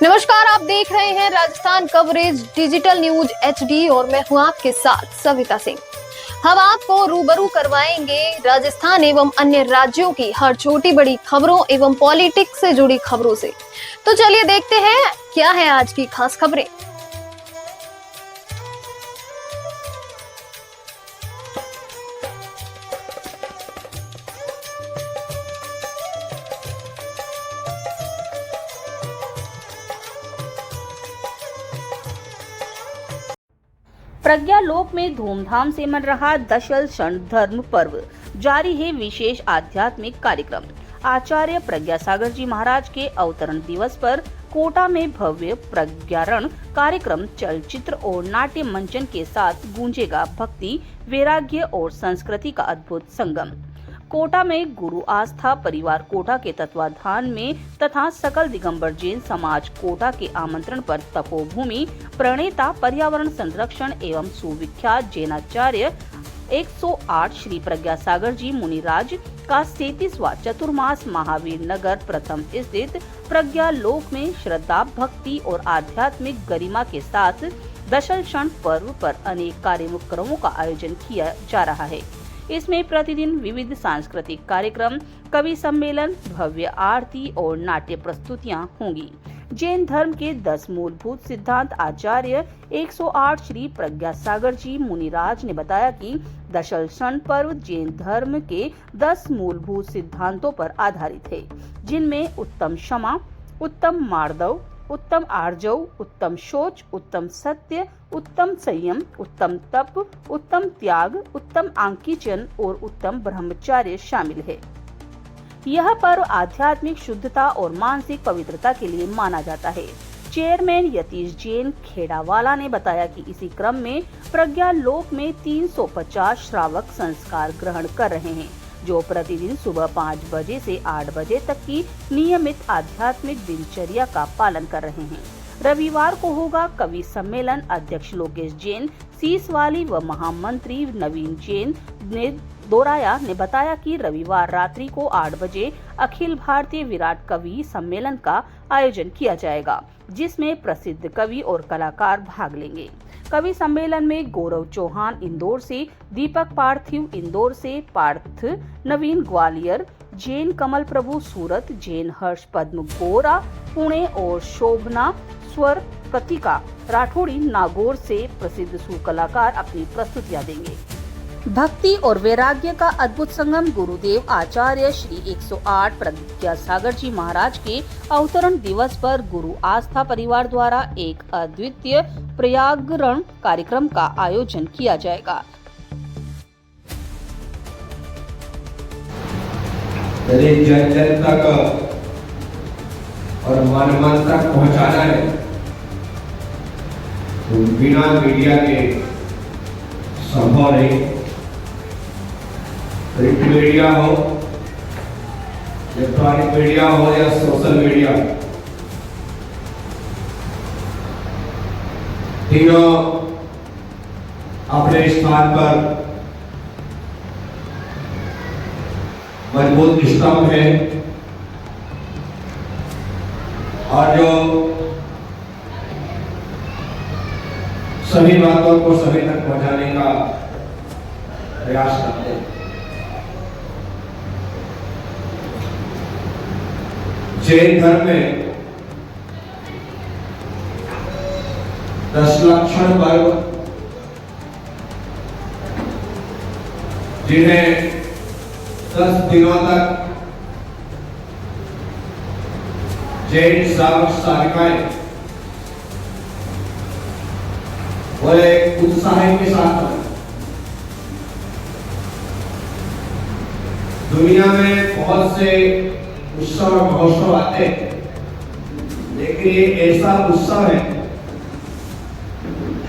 नमस्कार, आप देख रहे हैं Rajasthan coverage digital news HD और मैं हूं आपके साथ सविता सिंह। हम आपको रूबरू करवाएंगे राजस्थान एवं अन्य राज्यों की हर छोटी बड़ी खबरों एवं पॉलिटिक्स से जुड़ी खबरों से। तो चलिए देखते हैं क्या है आज की खास खबरें। प्रज्ञालोक में धूमधाम से मन रहा दशल धर्म पर्व। जारी है विशेष आध्यात्मिक कार्यक्रम। आचार्य प्रज्ञासागर जी महाराज के अवतरण दिवस पर कोटा में भव्य प्रज्ञारण कार्यक्रम, चलचित्र और नाट्य मंचन के साथ गूंजेगा भक्ति, वैराग्य और संस्कृति का अद्भुत संगम। कोटा में गुरु आस्था परिवार कोटा के तत्वाधान में तथा सकल दिगंबर जैन समाज कोटा के आमंत्रण पर तपोभूमि प्रणेता पर्यावरण संरक्षण एवं सुविख्यात जैनाचार्य 108 श्री प्रज्ञासागर जी मुनिराज का 37वां चतुर्मास महावीर नगर प्रथम स्थित प्रज्ञालोक में श्रद्धा, भक्ति और आध्यात्मिक गरिमा के साथ दशल क्षण पर्व पर अनेक कार्यक्रमों का आयोजन किया जा रहा है। इसमें प्रतिदिन विविध सांस्कृतिक कार्यक्रम, कवि सम्मेलन, भव्य आरती और नाट्य प्रस्तुतियां होंगी। जैन धर्म के 10 मूलभूत सिद्धांत आचार्य 108 श्री प्रज्ञासागर जी मुनिराज ने बताया कि दशल क्षण पर्व जैन धर्म के 10 मूलभूत सिद्धांतों पर आधारित है, जिनमें उत्तम क्षमा, उत्तम मार्दव, उत्तम आर्जव, उत्तम शौच, उत्तम सत्य, उत्तम संयम, उत्तम तप, उत्तम त्याग, उत्तम आंकीचन और उत्तम ब्रह्मचर्य शामिल है। यह पर्व आध्यात्मिक शुद्धता और मानसिक पवित्रता के लिए माना जाता है। चेयरमैन यतीश जैन खेड़ावाला ने बताया कि इसी क्रम में प्रज्ञालोक में 350 श्रावक संस्कार ग्रहण कर रहे हैं, जो प्रतिदिन सुबह 5 बजे से 8 बजे तक की नियमित आध्यात्मिक दिनचर्या का पालन कर रहे हैं। रविवार को होगा कवि सम्मेलन। अध्यक्ष लोकेश जैन सीसवाली व महामंत्री नवीन जैन ने बताया कि रविवार रात्रि को 8 बजे अखिल भारतीय विराट कवि सम्मेलन का आयोजन किया जाएगा, जिसमें प्रसिद्ध कवि और कलाकार भाग लेंगे। कवि सम्मेलन में गौरव चौहान इंदौर से, दीपक पार्थिव इंदौर से, पार्थ नवीन ग्वालियर, जैन कमल प्रभु सूरत, जैन हर्ष पद्म गोरा पुणे और शोभना स्वर प्रतिका राठौड़ी नागौर से प्रसिद्ध सुर कलाकार अपनी प्रस्तुतियां देंगे। भक्ति और वैराग्य का अद्भुत संगम गुरुदेव आचार्य श्री 108 प्रज्ञासागर जी महाराज के अवतरण दिवस पर गुरु आस्था परिवार द्वारा एक अद्वितीय प्रयागरण कार्यक्रम का आयोजन किया जाएगा। जन जन तक और मन मन तक पहुंचाना है, तो बिना मीडिया के संभव नहीं। प्रिंट मीडिया हो, इलेक्ट्रॉनिक मीडिया हो या सोशल मीडिया, तीनों अपने स्थान पर मजबूत स्तंभ है और जो सभी बातों को सभी तक पहुंचाने का प्रयास करते हैं। जैन धर्म में 10 लक्षण पर्व, जिन्हें 10 दिनों तक जैन श्रावक श्राविकाएं बड़े उत्साह के साथ दुनिया में बहुत से उत्सव और महोत्सव आते हैं, लेकिन ये ऐसा उत्सव है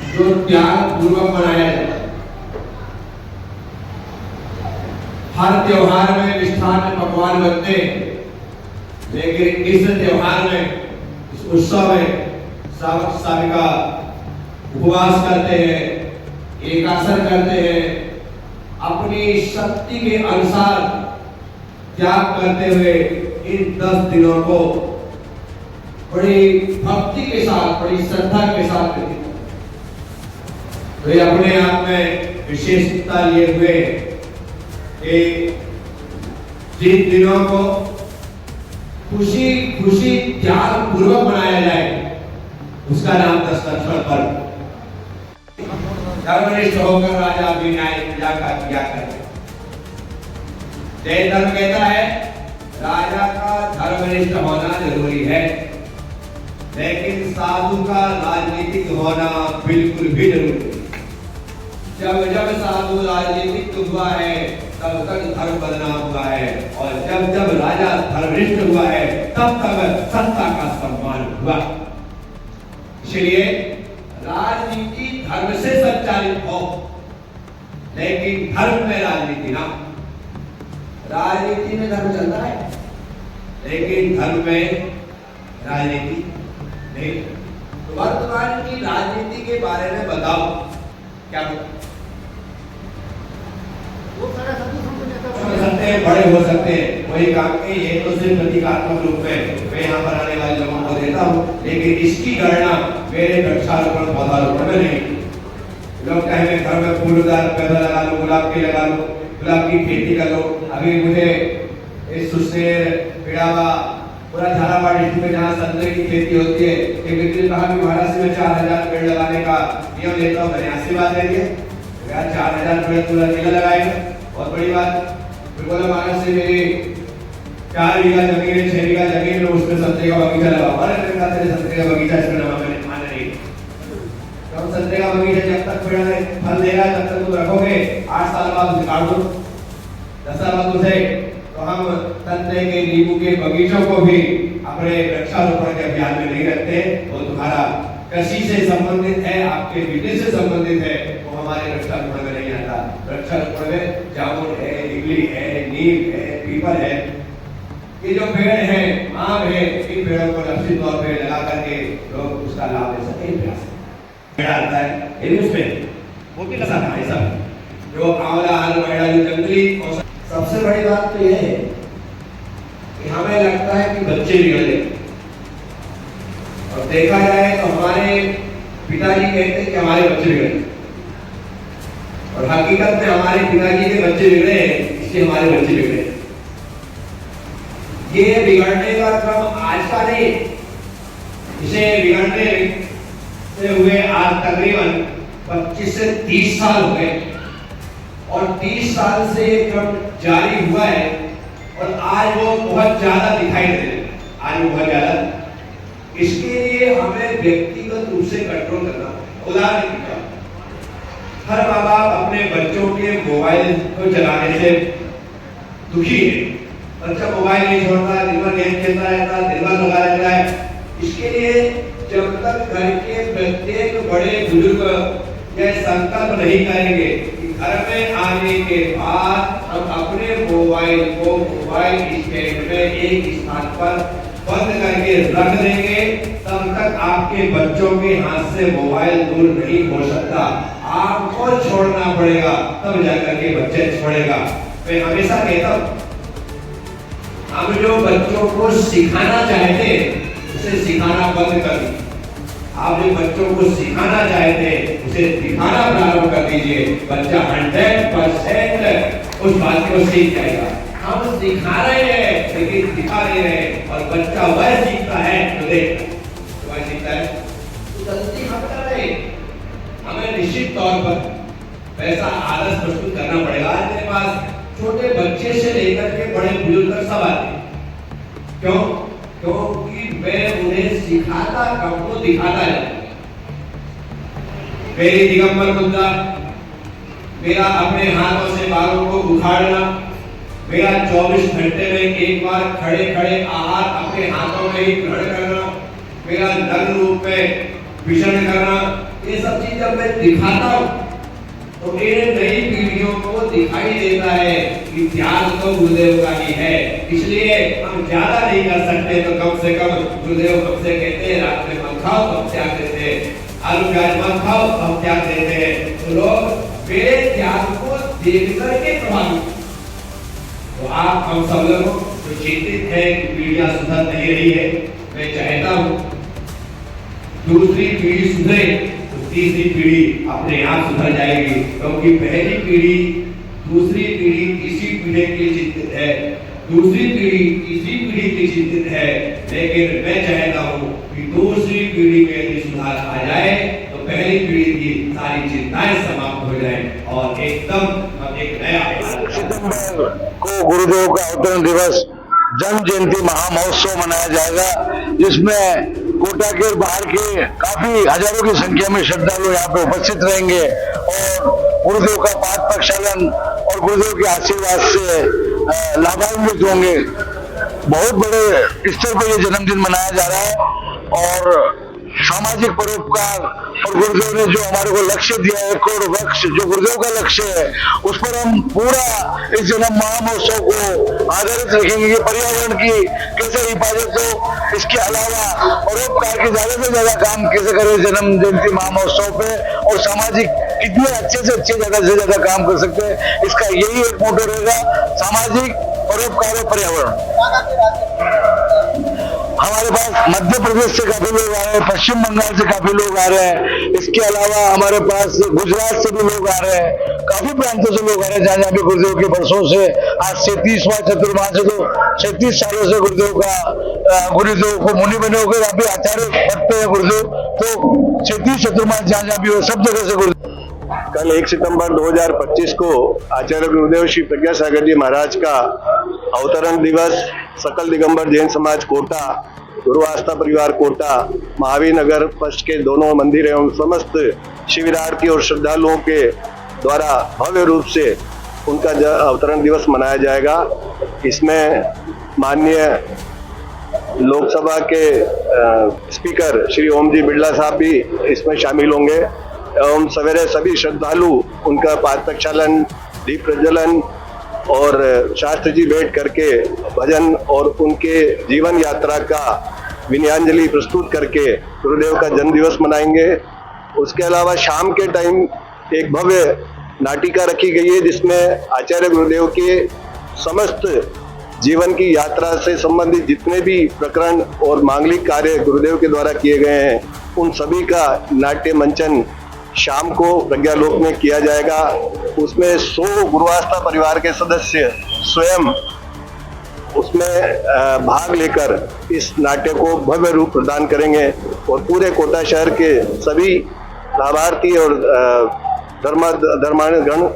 जो त्याग पूर्वक मनाया जाता है। हर त्योहार में मिष्ठान पकवान बनते हैं, लेकिन इस त्योहार में, इस उत्सव में श्रावक श्राविका उपवास करते हैं, एकासन करते हैं, अपनी शक्ति के अनुसार त्याग करते हुए इन 10 दिनों को बड़ी भक्ति के साथ, बड़ी श्रद्धा के साथ करते हैं। तो ये अपने आप में विशेषता लिए हुए जिन दिनों को खुशी खुशी त्याग पूर्वक मनाया जाए, उसका नाम दशलक्षण पर्व। धर्मनिष्ठ होकर राजा भी न्याय प्रजा का किया करते। जैन धर्म कहता है राजा का धर्मनिष्ठ होना जरूरी है, लेकिन साधु का राजनीतिक होना बिल्कुल भी जरूरी नहीं। जब जब साधु राजनीतिक हुआ है तब तक धर्म बदनाम हुआ है, और जब जब राजा धर्मनिष्ठ हुआ है तब तक सत्ता का सम्मान हुआ। इसलिए राजनीति धर्म से संचालित हो, लेकिन धर्म में राजनीति ना। राजनीति में धर्म चलता है, लेकिन धर्म में राजनीति नहीं। तो वर्तमान की राजनीति के बारे में बताओ क्या सकते हैं, बड़े हो सकते हैं, वही काम के ये तो सिर्फ प्रतीकात्मक रूप में मैं यहाँ पर आने वाले लोगों को देता हूँ, लेकिन इसकी गणना मेरे वृक्षारोपण पौधारोपण में नहीं। लोग कहेंगे घर में फूलदार पौधा लगा लो, गुलाब के लगा लो, गुलाब की खेती कर लो। अभी मुझे इस सुसेर पिड़ावा पूरा झालावाड़ डिस्ट्रिक्ट में जहाँ संतरे की खेती होती है, एक व्यक्ति ने कहा कि महाराष्ट्र में 4000 पेड़ लगाने का नियम लेता हूँ। मैंने आशीर्वाद दे दिया, 4000 पेड़ पूरा जिला लगाएगा, बहुत बड़ी बात। बोला महाराष्ट्र से मेरी 4 बीघा जमीन है, 6 बीघा जमीन है, उसमें संतरे का बगीचा लगा। अरे मेरे साथ तेरे संतरे का बगीचा इसमें लगा, मैंने माना नहीं। तो संतरे का बगीचा जब तक पेड़ फल देगा तब तक तुम रखोगे, 8 साल बाद उसे काट दो, 10 साल बाद उसे। तो हम संतरे के, नींबू के बगीचों को भी अपने वृक्षारोपण के अभियान में नहीं रखते। वो तुम्हारा कृषि से संबंधित है, आपके बिजनेस से संबंधित है, वो हमारे वृक्षारोपण में नहीं आता। वृक्षारोपण में जामुन है, इमली है, नीम है, पीपल है, ये जो पेड़ है, आम है, इन पेड़ों को लक्षित तौर पे लगा करके लोग उसका लाभ ले सके। पेड़ आता है ये भी उसमें वो भी लगा था ऐसा जो आंवला, एलोवेरा, जो जंगली। सबसे बड़ी बात तो यह है कि हमें लगता है कि बच्चे बिगड़ गए, और देखा जाए तो हमारे पिताजी कहते हैं कि हमारे बच्चे बिगड़े, और हकीकत में हमारे पिताजी के बच्चे बिगड़े हैं, इसलिए हमारे बच्चे बिगड़े। ये बिगड़ने का क्रम आज का नहीं, इसे बिगड़ने से हुए आज तकरीबन 25 से 30 साल हो गए, और 30 साल से ये क्रम जारी हुआ है, और आज वो बहुत ज्यादा दिखाई दे रहे हैं, आज वो बहुत ज्यादा। इसके लिए हमें व्यक्तिगत रूप से कंट्रोल करना। उदाहरण के तौर हर माँ बाप अपने बच्चों के मोबाइल को चलाने से दुखी है। बच्चा मोबाइल नहीं छोड़ता, दिन भर गेम खेलता रहता, दिन भर लगा रहता है। इसके लिए जब तक घर के प्रत्येक बड़े बुजुर्ग यह संकल्प नहीं करेंगे कि घर में आने के बाद हम अपने मोबाइल को मोबाइल स्टैंड में एक स्थान पर बंद करके रख देंगे, तब तक आपके बच्चों के हाथ से मोबाइल दूर नहीं हो सकता। आपको छोड़ना पड़ेगा, तब जाकर के बच्चे छोड़ेगा। मैं हमेशा कहता हूँ, हम जो बच्चों को सिखाना चाहते उसे सिखाना बंद कर दीजिए। आप जो बच्चों को सिखाना चाहते उसे दिखाना प्रारंभ कर दीजिए। बच्चा 100% उस बात को सीख जाएगा। हम सिखा रहे हैं लेकिन दिखा नहीं रहे, और बच्चा वह सीखता है तो देख वह सीखता है। तो गलती हम कर रहे हैं, हमें निश्चित तौर पर वैसा आदर्श प्रस्तुत करना पड़ेगा। आज मेरे पास छोटे बच्चे से लेकर के बड़े बुजुर्ग तक सब आते हैं। क्यों? क्योंकि मैं उन्हें सिखाता कम को दिखाता है। मेरी दिगंबर मुद्रा, मेरा अपने हाथों से बालों को उखाड़ना, मेरा 24 घंटे में एक बार खड़े खड़े आहार अपने हाथों में ही ग्रहण करना, मेरा नग्न रूप में विचरण करना, ये सब चीज जब मैं दिखाता हूँ तो मेरे नई पीढ़ियों को दिखाई देता है कि त्याग तो गुरुदेव का ही है। इसलिए हम ज्यादा नहीं कर सकते, तो कम से कम गुरुदेव हमसे कहते हैं रात में मत खाओ, हम त्याग देते हैं, आलू प्याज मत खाओ, हम त्याग देते हैं। तो लोग मेरे त्याग को देख करके प्रभावित। तो आप हम सब लोग जो चिंतित है कि पीढ़ियां सुधर नहीं रही है, मैं चाहता हूँ दूसरी पीढ़ी सुधरे तो तीसरी पीढ़ी अपने आप सुधर जाएगी, क्योंकि पहली पीढ़ी दूसरी पीढ़ी तीसरी पीढ़ी के लिए चिंतित है, दूसरी पीढ़ी तीसरी पीढ़ी के चिंतित है। लेकिन मैं चाहता हूँ कि दूसरी पीढ़ी में यदि सुधार आ जाए तो पहली पीढ़ी की सारी चिंताएं समाप्त हो जाए और एकदम एक नया सितंबर को गुरुदेव का अवतरण दिवस जन्म जयंती महामहोत्सव मनाया जाएगा, जिसमें कोटा के बाहर के काफी हजारों की संख्या में श्रद्धालु यहाँ पे उपस्थित रहेंगे और गुरुदेव का पाठ प्रक्षालन और गुरुदेव के आशीर्वाद से लाभान्वित होंगे। बहुत बड़े स्तर पर ये जन्मदिन मनाया जा रहा है और सामाजिक परोपकार और गुरुदेव ने जो हमारे को लक्ष्य दिया है, 1 करोड़ वृक्ष जो गुरुदेव का लक्ष्य है, उस पर हम पूरा इस जन्म महामहोत्सव को आधारित रखेंगे कि पर्यावरण की कैसे हिफाजत हो, इसके अलावा परोपकार के ज्यादा से ज्यादा काम कैसे करें जन्म जयंती महामहोत्सव पे, और सामाजिक कितने अच्छे से अच्छे ज्यादा से ज्यादा काम कर सकते हैं, इसका यही एक मोटो रहेगा, सामाजिक परोपकार और पर्यावरण। हमारे पास मध्य प्रदेश से काफी लोग आ रहे हैं, पश्चिम बंगाल से काफी लोग आ रहे हैं, इसके अलावा हमारे पास गुजरात से भी लोग आ रहे हैं, काफी प्रांतों से लोग आ रहे हैं जहाँ भी गुरुदेव के बरसों से आज 37वां चतुर्मास से तो 36 सालों से गुरुदेव को मुनि बने होकर अभी आचार्य पद पे है गुरुदेव, तो 36 चतुर्मास जहाँ भी हो सब जगह से गुरुदेव। कल 1 सितंबर 2025 को आचार्य गुरुदेव श्री प्रज्ञा सागर जी महाराज का अवतरण दिवस सकल दिगंबर जैन समाज कोटा, गुरु आस्था परिवार कोटा, महावीर नगर पश्च के दोनों मंदिर एवं समस्त शिविरार्थी और श्रद्धालुओं के द्वारा भव्य रूप से उनका अवतरण दिवस मनाया जाएगा। इसमें माननीय लोकसभा के स्पीकर श्री ओम जी बिरला साहब भी इसमें शामिल होंगे एवं सवेरे सभी श्रद्धालु उनका पाद प्रक्षालन, दीप प्रज्वलन और शास्त्र जी बैठ करके भजन और उनके जीवन यात्रा का विनयांजलि प्रस्तुत करके गुरुदेव का जन्म दिवस मनाएंगे। उसके अलावा शाम के टाइम एक भव्य नाटिका रखी गई है जिसमें आचार्य गुरुदेव के समस्त जीवन की यात्रा से संबंधित जितने भी प्रकरण और मांगलिक कार्य गुरुदेव के द्वारा किए गए हैं उन सभी का नाट्य मंचन शाम को प्रज्ञालोक में किया जाएगा। उसमें 100 गुरु आस्था परिवार के सदस्य स्वयं उसमें भाग लेकर इस नाट्य को भव्य रूप प्रदान करेंगे और पूरे कोटा शहर के सभी लाभार्थी और धर्मागण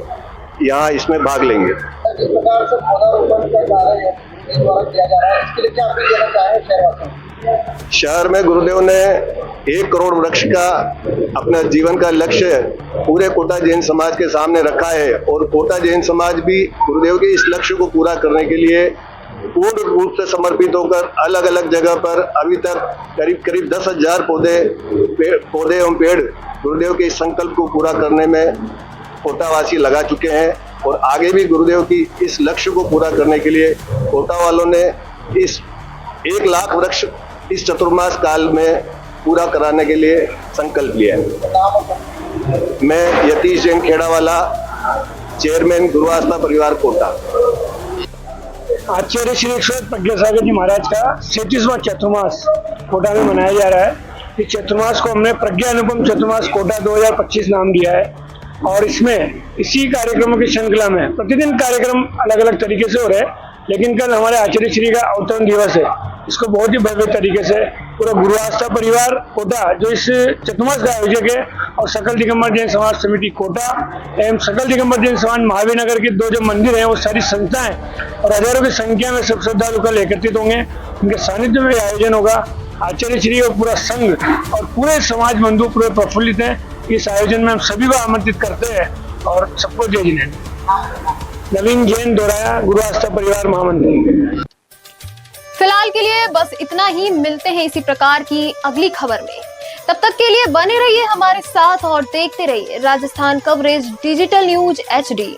यहाँ इसमें भाग लेंगे। जिस प्रकार से पौधारोपण का कार्य द्वारा किया जा रहा है, इसके लिए क्या अपील देना चाहें शहरवासियों? शहर में गुरुदेव ने 1 करोड़ वृक्ष का अपना जीवन का लक्ष्य पूरे कोटा जैन समाज के सामने रखा है और कोटा जैन समाज भी गुरुदेव के इस लक्ष्य को पूरा करने के लिए पूर्ण रूप से समर्पित होकर अलग अलग जगह पर अभी तक करीब 10,000 पौधे एवं पेड़ गुरुदेव के इस संकल्प को पूरा करने में कोटावासी लगा चुके हैं और आगे भी गुरुदेव की इस लक्ष्य को पूरा करने के लिए कोटा वालों ने इस 1 लाख वृक्ष इस चतुर्मास काल में पूरा कराने के लिए संकल्प लिया है। मैं यतीश जैन खेड़ावाला, चेयरमैन गुरु आस्था परिवार कोटा। आचार्य श्री प्रज्ञा सागर जी महाराज का 37वां चतुर्मास कोटा में मनाया जा रहा है। इस चतुर्मास को हमने प्रज्ञा अनुपम चतुर्मास कोटा 2025 नाम दिया है और इसमें इसी कार्यक्रमों की श्रृंखला में प्रतिदिन कार्यक्रम अलग अलग तरीके से हो रहे हैं, लेकिन कल हमारे आचार्य श्री का अवतरण दिवस है। इसको बहुत ही भव्य तरीके से पूरा गुरु आस्था परिवार कोटा जो इस चतुर्मास का आयोजक है और सकल दिगंबर जैन समाज समिति कोटा एवं सकल दिगंबर जैन समाज महावीर नगर के 2 जो मंदिर हैं वो सारी संस्थाएं और हजारों की संख्या में सब श्रद्धालु कल एकत्रित होंगे। उनके सानिध्य में आयोजन होगा। आचार्य श्री और पूरा संघ और पूरे समाज बंधु पूरे प्रफुल्लित हैं। इस आयोजन में हम सभी को आमंत्रित करते हैं और सबको जय जिनेन्द्र। नवीन जैन दोराया, गुरु आस्था परिवार महामंत्री। फिलहाल के लिए बस इतना ही, मिलते हैं इसी प्रकार की अगली खबर में। तब तक के लिए बने रहिए हमारे साथ और देखते रहिए Rajasthan coverage digital news HD।